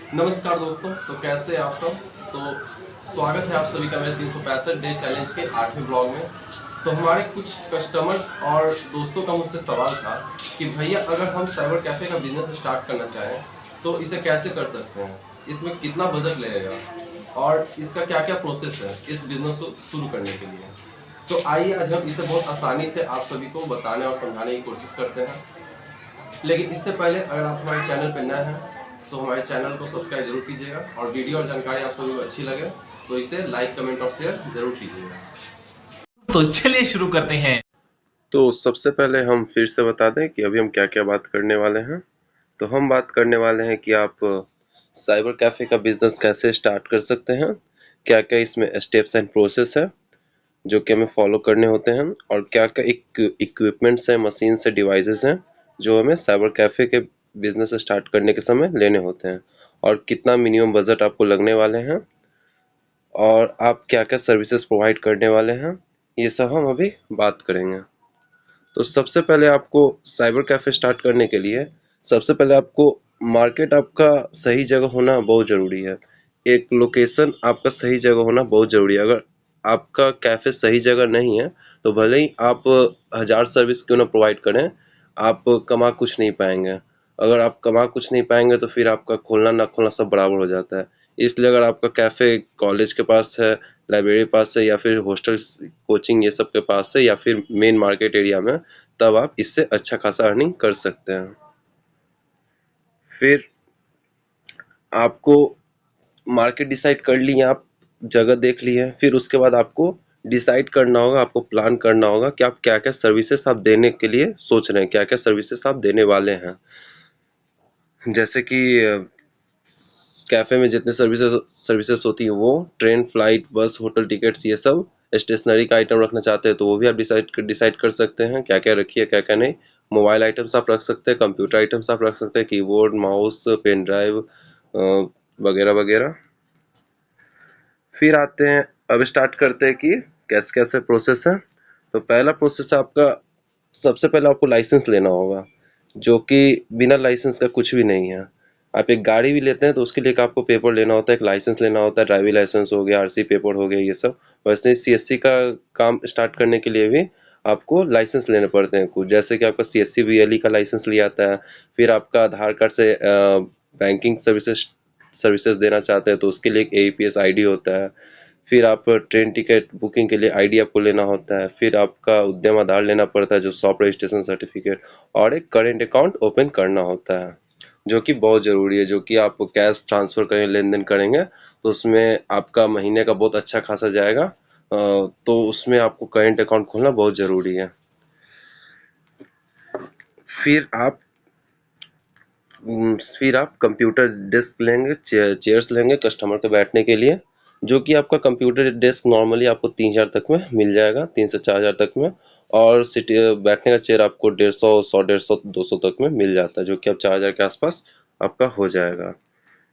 नमस्कार दोस्तों, तो कैसे हैं आप सब। तो स्वागत है आप सभी का मेरे 365 डे चैलेंज के 8वें ब्लॉग में। तो हमारे कुछ कस्टमर्स और दोस्तों का मुझसे सवाल था कि भैया अगर हम साइबर कैफ़े का बिजनेस स्टार्ट करना चाहें तो इसे कैसे कर सकते हैं, इसमें कितना बजट लगेगा और इसका क्या क्या प्रोसेस है इस बिजनेस को शुरू करने के लिए। तो आइए आज हम इसे बहुत आसानी से आप सभी को बताने और समझाने की कोशिश करते हैं। लेकिन इससे पहले अगर आप हमारे चैनल पर नए हैं तो हमारे चैनल को सब्सक्राइब जरूर कीजिएगा और वीडियो और जानकारी आप सभी को अच्छी लगे तो इसे लाइक, कमेंट और शेयर जरूर कीजिएगा। तो चलिए शुरू करते हैं। तो सबसे पहले हम फिर से बता दें कि अभी हम क्या क्या बात करने वाले हैं। तो हम बात करने वाले हैं कि आप साइबर कैफ़े का बिजनेस कैसे स्टार्ट कर सकते हैं, क्या क्या इसमें स्टेप्स एंड प्रोसेस है जो कि हमें फॉलो करने होते हैं, और क्या क्या इक्विपमेंट्स हैं, मशीन्स से डिवाइसेस हैं जो हमें साइबर कैफ़े के बिजनेस स्टार्ट करने के समय लेने होते हैं, और कितना मिनिमम बजट आपको लगने वाले हैं, और आप क्या क्या सर्विसेज प्रोवाइड करने वाले हैं, ये सब हम अभी बात करेंगे। तो सबसे पहले आपको साइबर कैफ़े स्टार्ट करने के लिए सबसे पहले आपको मार्केट आपका सही जगह होना बहुत ज़रूरी है। एक लोकेशन आपका सही जगह होना बहुत ज़रूरी है। अगर आपका कैफ़े सही जगह नहीं है तो भले ही आप 1000 सर्विस क्यों ना प्रोवाइड करें, आप कमा कुछ नहीं पाएंगे। अगर आप कमा कुछ नहीं पाएंगे तो फिर आपका खोलना ना खोलना सब बराबर हो जाता है। इसलिए अगर आपका कैफ़े कॉलेज के पास है, लाइब्रेरी के पास है, या फिर हॉस्टल कोचिंग ये सब के पास है, या फिर मेन मार्केट एरिया में, तब आप इससे अच्छा खासा अर्निंग कर सकते हैं। फिर आपको मार्केट डिसाइड कर लिए, आप जगह देख लिए, फिर उसके बाद आपको डिसाइड करना होगा, आपको प्लान करना होगा कि आप क्या क्या सर्विसेज आप देने के लिए सोच रहे हैं, क्या क्या सर्विसेज आप देने वाले हैं। जैसे कि कैफ़े में जितने सर्विसेज होती हैं, वो ट्रेन, फ्लाइट, बस, होटल टिकट्स, ये सब स्टेशनरी का आइटम रखना चाहते हैं तो वो भी आप डिसाइड कर सकते हैं क्या क्या रखिए क्या क्या नहीं। मोबाइल आइटम्स आप रख सकते हैं, कंप्यूटर आइटम्स आप रख सकते हैं, कीबोर्ड, माउस, पेन ड्राइव वगैरह वगैरह। फिर आते हैं, अब स्टार्ट करते हैं कि कैसे कैसे प्रोसेस है। तो पहला प्रोसेस है आपका, सबसे पहले आपको लाइसेंस लेना होगा, जो कि बिना लाइसेंस का कुछ भी नहीं है। आप एक गाड़ी भी लेते हैं तो उसके लिए एक आपको पेपर लेना होता है, एक लाइसेंस लेना होता है, ड्राइविंग लाइसेंस हो गया, आरसी पेपर हो गया, ये सब। वैसे ही सीएससी का काम स्टार्ट करने के लिए भी आपको लाइसेंस लेने पड़ते हैं कुछ, जैसे कि आपका सीएससी बीएलई का लाइसेंस लिया आता है। फिर आपका आधार कार्ड से बैंकिंग सर्विसेज देना चाहते हैं तो उसके लिए एक एईपीएस आईडी होता है। फिर आप ट्रेन टिकट बुकिंग के लिए आईडी आपको लेना होता है। फिर आपका उद्यम आधार लेना पड़ता है, जो शॉप रजिस्ट्रेशन सर्टिफिकेट, और एक करेंट अकाउंट ओपन करना होता है, जो कि बहुत ज़रूरी है। जो कि आप कैश ट्रांसफ़र करें, लेन देन करेंगे तो उसमें आपका महीने का बहुत अच्छा खासा जाएगा। तो उसमें आपको करेंट अकाउंट खोलना बहुत ज़रूरी है। फिर आप फिर आप कंप्यूटर डेस्क लेंगे, चेयर्स लेंगे कस्टमर के बैठने के लिए, जो कि आपका कंप्यूटर डेस्क नॉर्मली आपको 3000 तक में मिल जाएगा, 3 से 4000 तक में। और बैठने का चेयर आपको 150, 100, 150, 200 तक में मिल जाता है, जो कि अब 4000 के आसपास आपका हो जाएगा।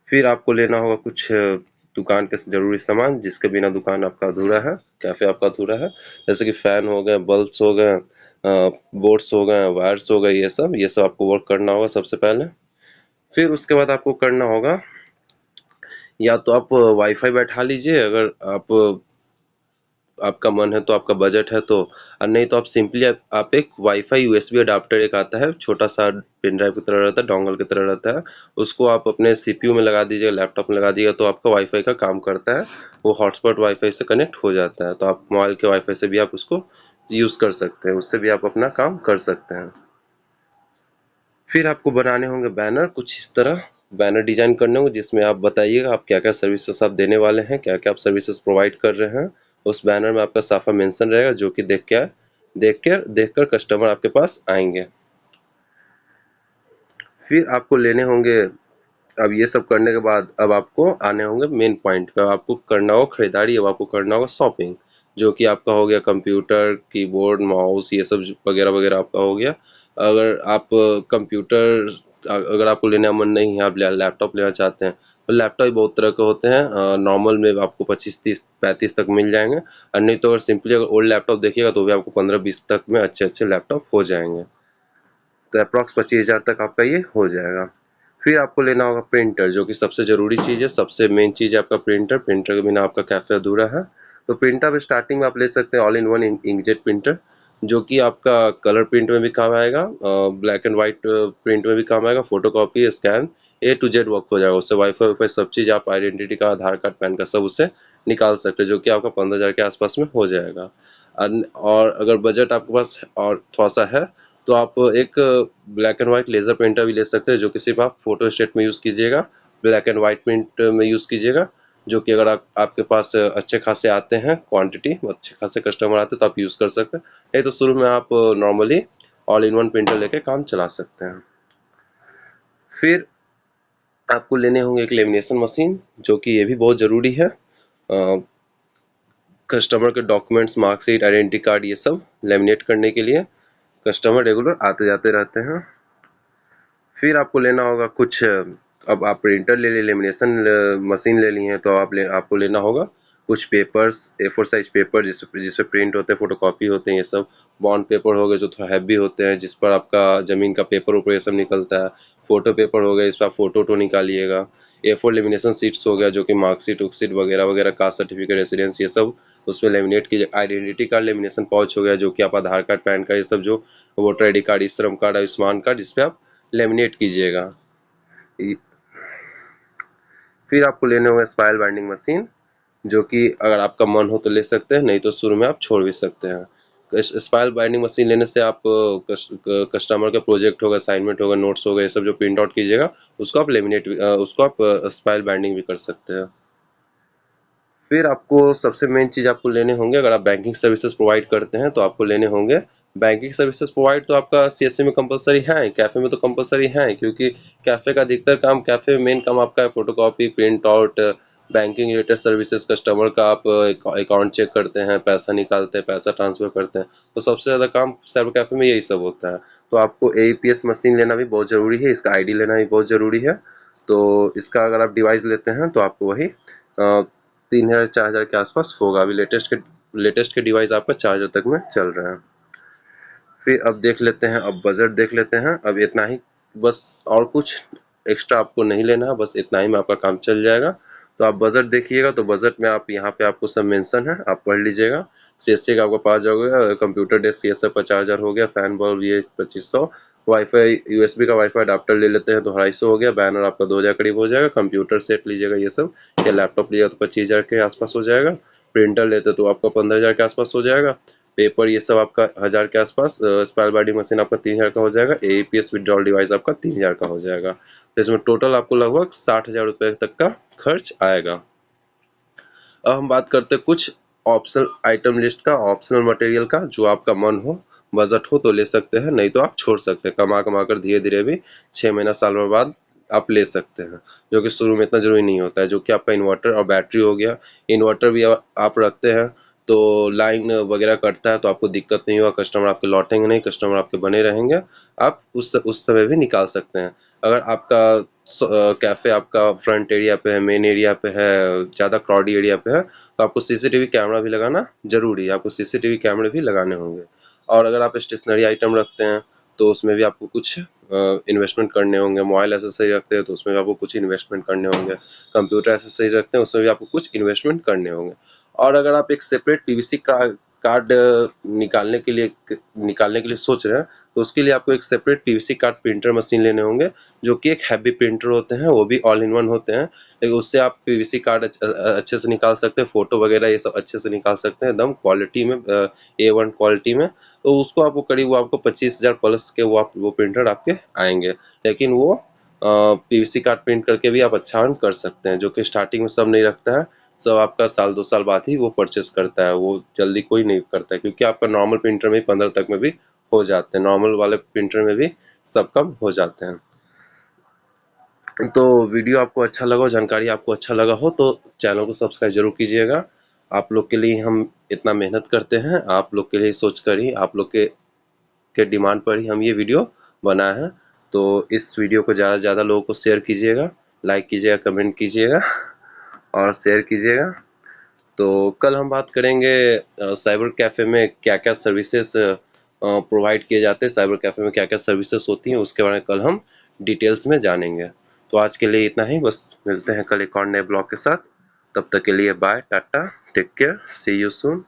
फिर आपको लेना होगा कुछ दुकान के ज़रूरी सामान, जिसके बिना दुकान आपका अधूरा है, कैफ़े आपका अधूरा है। जैसे कि फ़ैन हो गए, बल्ब्स हो गए, बोर्ड्स हो गए, वायर्स हो गए, ये सब आपको वर्क करना होगा सबसे पहले। फिर उसके बाद आपको करना होगा, या तो आप वाईफाई बैठा लीजिए अगर आपका मन है तो, आपका बजट है तो। और नहीं तो आप सिंपली आप एक वाईफाई यूएसबी अडाप्टर एक आता है, छोटा सा पेन ड्राइव की तरह रहता है, डोंगल की तरह रहता है, उसको आप अपने सीपीयू में लगा दीजिएगा, लैपटॉप में लगा दीजिएगा तो आपका वाईफाई का काम करता है। वो हॉटस्पॉट वाईफाई से कनेक्ट हो जाता है, तो आप मोबाइल के वाईफाई से भी आप उसको यूज़ कर सकते हैं, उससे भी आप अपना काम कर सकते हैं। फिर आपको बनाने होंगे बैनर, कुछ इस तरह बैनर डिजाइन करने होंगे, जिसमें आप बताइएगा आप क्या क्या सर्विसेज आप देने वाले हैं, क्या क्या आप सर्विसेज प्रोवाइड कर रहे हैं। उस बैनर में आपका साफा मेंशन रहेगा, जो कि देख कर कस्टमर आपके पास आएंगे। फिर आपको लेने होंगे, अब ये सब करने के बाद अब आपको आने होंगे मेन पॉइंट पे। आपको करना होगा खरीदारी, अब आपको करना होगा शॉपिंग, जो कि आपका हो गया कंप्यूटर, कीबोर्ड, माउस, ये सब वगैरह वगैरह आपका हो गया। अगर आप कंप्यूटर अगर आपको लेने का मन नहीं है, आप लैपटॉप लेना चाहते हैं, तो लैपटॉप भी बहुत तरह के होते हैं। नॉर्मल में आपको 25, 30, 35 तक मिल जाएंगे, और नहीं तो अगर सिंपली अगर ओल्ड लैपटॉप देखिएगा तो भी आपको 15-20 तक में अच्छे अच्छे लैपटॉप हो जाएंगे। तो अप्रॉक्स 25,000 तक आपका ये हो जाएगा। फिर आपको लेना होगा प्रिंटर, जो कि सबसे ज़रूरी चीज़ है, सबसे मेन चीज़ है आपका प्रिंटर। प्रिंटर के बिना आपका कैफ़े अधूरा है। तो प्रिंटर में स्टार्टिंग में आप ले सकते हैं all in one inkjet printer, जो कि आपका कलर प्रिंट में भी काम आएगा, ब्लैक एंड वाइट प्रिंट में भी काम आएगा, photocopy, scan, A to Z work हो जाएगा। उससे वाईफाई वाईफाई सब चीज़, आप आइडेंटिटी का, आधार कार्ड, पैन कार्ड सब उससे निकाल सकते हैं, जो कि आपका 15,000 के आसपास में हो जाएगा। और अगर बजट आपके पास और थोड़ा सा है तो आप एक black and white laser printer भी ले सकते हैं, जो कि सिर्फ आप फोटो स्टेट में यूज़ कीजिएगा, ब्लैक एंड वाइट प्रिंट में यूज़ कीजिएगा, जो कि अगर आपके पास अच्छे खासे आते हैं, क्वांटिटी अच्छे खासे कस्टमर आते हैं तो आप यूज़ कर सकते हैं। नहीं तो शुरू में आप normally all in one printer लेके काम चला सकते हैं। फिर आपको लेने होंगे एक लेमिनेशन मशीन, जो कि ये भी बहुत ज़रूरी है। कस्टमर के डॉक्यूमेंट्स, मार्कशीट, आइडेंटिटी कार्ड ये सब लेमिनेट करने के लिए कस्टमर रेगुलर आते जाते रहते हैं। फिर आपको लेना होगा कुछ, अब आप प्रिंटर ले लेमिनेशन मशीन ले ली हैं तो आपको लेना होगा कुछ पेपर्स, A4 साइज पेपर जिस पे प्रिंट होते हैं, फोटोकॉपी होते हैं, ये सब बॉन्ड पेपर हो गए जो थोड़ा हैवी होते हैं, जिस पर आपका ज़मीन का पेपर ऊपर ये सब निकलता है, फोटो पेपर हो गया, इस पर आप फोटो निकालिएगा, A4 लेमिनेशन शीट्स हो गया, जो कि मार्कशीट उर्कशीट वगैरह वगैरह, कास्ट सर्टिफिकेट, रेसिडेंस, ये सब उसमें लेमिनेट कीजिए। आइडेंटिटी कार्ड लेमिनेशन पाउच हो गया, जो कि आप आधार कार्ड, पैन कार्ड, ये सब जो वोटर ID कार्ड, श्रम कार्ड, आयुष्मान कार्ड, जिसपे आप लेमिनेट कीजिएगा। फिर आपको लेने होंगे स्पाइरल बाइंडिंग मशीन, जो कि अगर आपका मन हो तो ले सकते हैं, नहीं तो शुरू में आप छोड़ भी सकते हैं। स्पाइरल बाइंडिंग मशीन लेने से आप कस्टमर का प्रोजेक्ट होगा, असाइनमेंट होगा, नोट्स होगा, ये सब जो प्रिंट आउट कीजिएगा उसको आप उसको आप स्पाइरल बाइंडिंग भी कर सकते हैं। फिर आपको सबसे मेन चीज़ आपको लेने होंगे, अगर आप बैंकिंग सर्विसेज प्रोवाइड करते हैं तो आपको लेने होंगे बैंकिंग सर्विसेज प्रोवाइड, तो आपका CSC में कंपलसरी है, कैफ़े में तो कंपलसरी है, क्योंकि कैफ़े का अधिकतर काम, कैफ़े में मेन काम आपका है photocopy, print out, banking related services, customer का आप अकाउंट चेक करते हैं, पैसा निकालते हैं, पैसा ट्रांसफ़र करते हैं, तो सबसे ज़्यादा काम साइबर कैफ़े में यही सब होता है। तो आपको AEPS मशीन लेना भी बहुत ज़रूरी है, इसका ID लेना भी बहुत ज़रूरी है। तो इसका अगर आप डिवाइस लेते हैं तो आपको वही 3,000-4,000 के आसपास होगा। अभी लेटेस्ट के डिवाइस आपका 4,000 तक में चल रहे हैं। फिर अब देख लेते हैं, अब बजट देख लेते हैं। अब इतना ही बस, और कुछ एक्स्ट्रा आपको नहीं लेना है, बस इतना ही में आपका काम चल जाएगा। तो आप बजट देखिएगा, तो बजट में आप यहाँ पे आपको सब मेंशन है, आप पढ़ लीजिएगा। CSC का आपको 5,000 हो गया, कंप्यूटर डेस्क ये सब का 4,000 हो गया, फैन बल्ब ये 2,500, वाईफाई USB का वाईफाई अडाप्टर ले लेते हैं तो 250 हो गया, बैनर आपका 2,000 करीब हो जाएगा, कंप्यूटर सेट लीजिएगा ये सब, या लैपटॉप लीजिएगा तो 25,000 के आसपास हो जाएगा, प्रिंटर लेते तो आपका 15,000 के आसपास हो जाएगा, पेपर ये सब आपका 1,000 के आसपास, स्पाइरल बाइंडिंग मशीन आपका 3,000 का हो जाएगा, AEPS विड्रॉल डिवाइस आपका 3,000 का हो जाएगा। तो इसमें टोटल आपको लगभग 60,000 रुपये तक का खर्च आएगा। अब हम बात करते हैं कुछ ऑप्शनल आइटम लिस्ट का, ऑप्शनल मटेरियल का, जो आपका मन हो, बजट हो तो ले सकते हैं, नहीं तो आप छोड़ सकते हैं। कमा कर धीरे धीरे भी 6 महीना साल भर बाद आप ले सकते हैं, जो कि शुरू में इतना जरूरी नहीं होता है। जो कि आपका इन्वर्टर और बैटरी हो गया, इन्वर्टर भी आप रखते हैं तो लाइन वगैरह कटता है तो आपको दिक्कत नहीं होगा, कस्टमर आपके लौटेंगे नहीं, कस्टमर आपके बने रहेंगे, आप उस समय भी निकाल सकते हैं। अगर आपका कैफ़े आपका फ्रंट एरिया पे है, मेन एरिया पे है, ज़्यादा क्राउडी एरिया पे है, तो आपको CCTV कैमरा भी लगाना जरूरी है, आपको CCTV कैमरे भी लगाने होंगे। और अगर आप स्टेशनरी आइटम रखते हैं तो उसमें भी आपको कुछ इन्वेस्टमेंट करने होंगे, मोबाइल एसेसरी रखते हैं तो उसमें भी आपको कुछ इन्वेस्टमेंट करने होंगे, कंप्यूटर एसेसरी रखते हैं उसमें भी आपको कुछ इन्वेस्टमेंट करने होंगे। और अगर आप एक सेपरेट PVC कार्ड निकालने के लिए सोच रहे हैं तो उसके लिए आपको एक separate PVC card printer machine लेने होंगे, जो कि एक हैवी प्रिंटर होते हैं, वो भी ऑल इन वन होते हैं, लेकिन उससे आप PVC कार्ड अच्छे से निकाल सकते हैं, फोटो वगैरह ये सब अच्छे से निकाल सकते हैं, एकदम क्वालिटी में, A1 क्वालिटी में। तो उसको आपको करीब वो आपको 25,000 प्लस के वो प्रिंटर आपके आएंगे, लेकिन वो PVC कार्ड प्रिंट करके भी आप अच्छा अर्न कर सकते हैं, जो कि स्टार्टिंग में सब नहीं रखता है, सब आपका साल 2 साल बाद ही वो परचेस करता है, वो जल्दी कोई नहीं करता है, क्योंकि आपका नॉर्मल प्रिंटर में 15 तक में भी हो जाते हैं, नॉर्मल वाले प्रिंटर में भी सब कम हो जाते हैं। तो वीडियो आपको अच्छा लगा हो, जानकारी आपको अच्छा लगा हो तो चैनल को सब्सक्राइब जरूर कीजिएगा। आप लोग के लिए हम इतना मेहनत करते हैं, आप लोग के लिए सोच कर ही, आप लोग के डिमांड पर ही हम ये वीडियो बनाए हैं। तो इस वीडियो को ज़्यादा से ज़्यादा लोगों को शेयर कीजिएगा, लाइक कीजिएगा, कमेंट कीजिएगा और शेयर कीजिएगा। तो कल हम बात करेंगे साइबर कैफ़े में क्या क्या सर्विसेज प्रोवाइड किए जाते हैं, साइबर कैफ़े में क्या क्या सर्विसेज होती हैं, उसके बारे में कल हम डिटेल्स में जानेंगे। तो आज के लिए इतना ही, बस मिलते हैं कल एक और नए ब्लॉग के साथ। तब तक के लिए bye, tata, take care, see you soon.